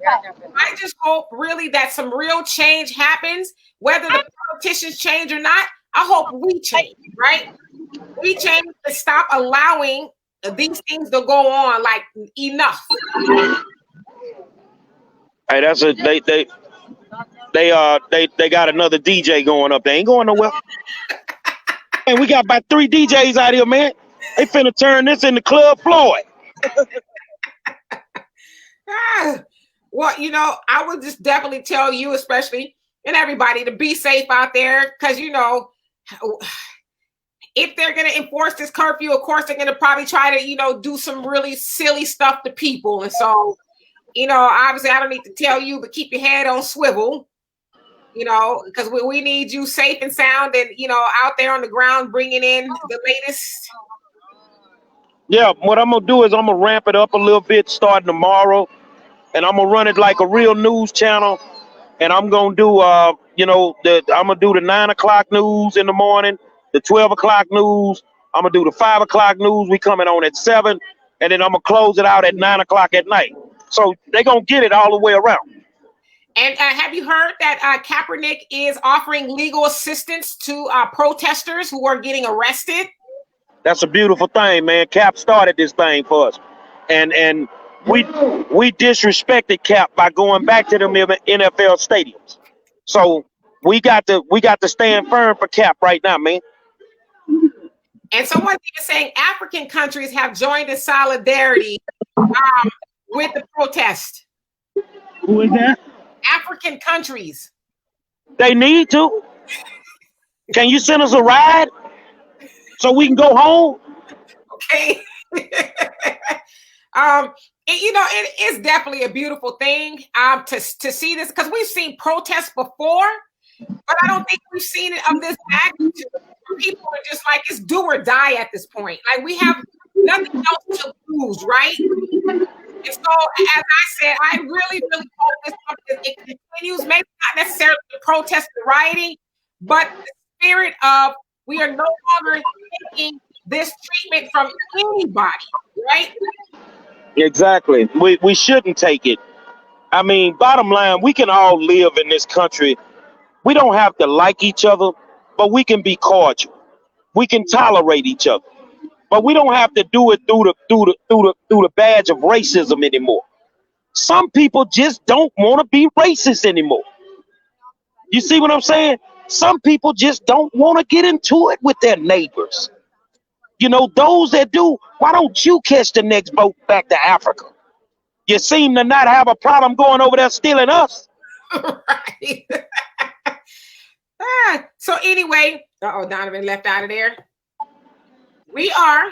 I just hope really that some real change happens, whether the politicians change or not. I hope we change, right? We change to stop allowing these things to go on. Like, enough. Hey, They got another DJ going up. They ain't going nowhere. And we got about 3 DJs out here, man. They finna turn this into Club Floyd. Well, you know, I would just definitely tell you, especially, and everybody, to be safe out there, because, you know, if they're going to enforce this curfew, of course, they're going to probably try to, you know, do some really silly stuff to people. And so, you know, obviously, I don't need to tell you, but keep your head on swivel, you know, because we need you safe and sound and, you know, out there on the ground bringing in the latest. Yeah, what I'm going to do is I'm going to ramp it up a little bit starting tomorrow. And I'm going to run it like a real news channel. And I'm going to do, you know, I'm going to do the 9 o'clock news in the morning, the 12 o'clock news. I'm going to do the 5 o'clock news. We coming on at 7. And then I'm going to close it out at 9 o'clock at night. So they're going to get it all the way around. And have you heard that Kaepernick is offering legal assistance to protesters who are getting arrested? That's a beautiful thing, man. Cap started this thing for us. And we disrespected Cap by going back to them NFL stadiums. So we got to stand firm for Cap right now, man. And someone is saying African countries have joined in solidarity with the protest. Who is that? African countries. They need to. Can you send us a ride so we can go home? Okay. You know, it is definitely a beautiful thing to see this, because we've seen protests before, but I don't think we've seen it of this magnitude. People are just like, it's do or die at this point. Like, we have nothing else to lose, right? And so, as I said, I really, really hope it continues. Maybe not necessarily the protest, the rioting, but the spirit of we are no longer taking this treatment from anybody, right? Exactly. We shouldn't take it. I mean, bottom line, we can all live in this country. We don't have to like each other, but we can be cordial. We can tolerate each other, but we don't have to do it through the badge of racism anymore. Some people just don't want to be racist anymore. You see what I'm saying? Some people just don't want to get into it with their neighbors. You know, those that do, why don't you catch the next boat back to Africa? You seem to not have a problem going over there stealing us. Right. So anyway, Donovan left out of there. We are.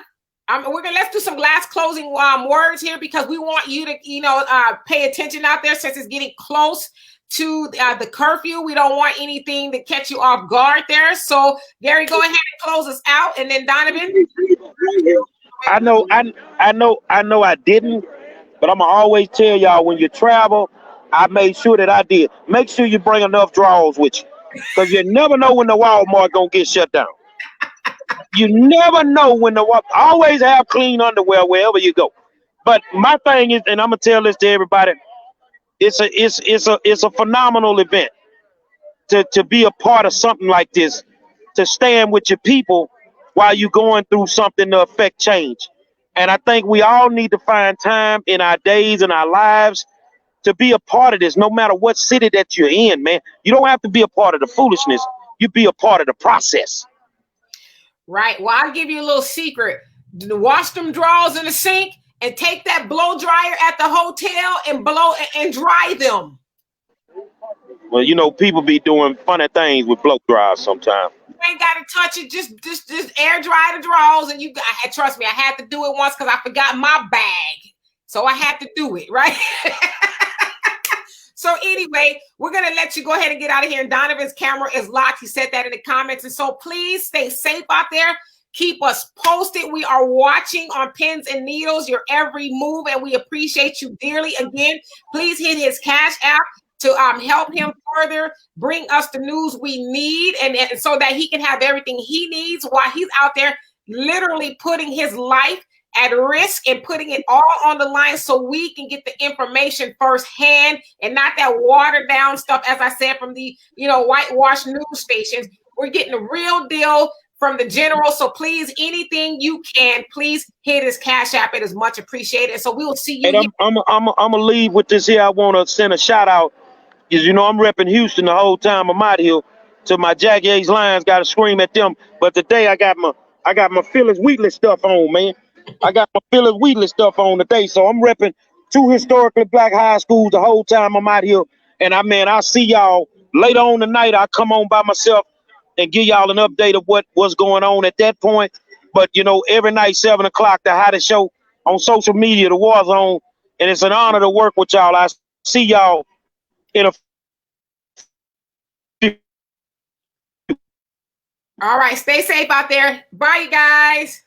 Let's do some last closing words here, because we want you to, you know, pay attention out there since it's getting close to the curfew. We don't want anything to catch you off guard there. So Gary, go ahead and close us out, and then Donovan. I know I didn't, but I'm gonna always tell y'all, when you travel, I made sure that I did. Make sure you bring enough drawers with you, because you never know when the Walmart gonna get shut down. You never know when always have clean underwear wherever you go. But my thing is, and I'm gonna tell this to everybody, it's a phenomenal event to be a part of something like this, to stand with your people while you're going through something to affect change. And I think we all need to find time in our days and our lives to be a part of this, no matter what city that you're in, man. You don't have to be a part of the foolishness. You be a part of the process. Right. Well, I'll give you a little secret. Wash them drawers in the sink and take that blow dryer at the hotel and blow and dry them. Well, you know, people be doing funny things with blow dryers sometimes. You ain't got to touch it. Just air dry the drawers, and trust me, I had to do it once because I forgot my bag, so I had to do it, right? So anyway, we're going to let you go ahead and get out of here. And Donovan's camera is locked. He said that in the comments. And so please stay safe out there. Keep us posted. We are watching on pins and needles, your every move, and we appreciate you dearly. Again, please hit his Cash App to help him further bring us the news we need, and so that he can have everything he needs while he's out there literally putting his life at risk and putting it all on the line so we can get the information firsthand and not that watered down stuff, as I said, from the, you know, whitewash news stations. We're getting the real deal from the general. So please, anything you can, please hit his Cash App. It is much appreciated. So we will see you. And I'm gonna leave with this here. I want to send a shout out Because you know I'm repping Houston the whole time I'm out here. To my Jack A's Lions, gotta scream at them. But today I got my Phyllis Wheatley stuff on, man. I got my Phyllis Wheatley stuff on today, so I'm repping 2 historically black high schools the whole time I'm out here. And I'll see y'all later on tonight. I'll come on by myself and give y'all an update of what's going on at that point. But you know, every night 7 o'clock, the hottest show on social media, the War Zone, and it's an honor to work with y'all. I see y'all in a. All right, stay safe out there. Bye, you guys.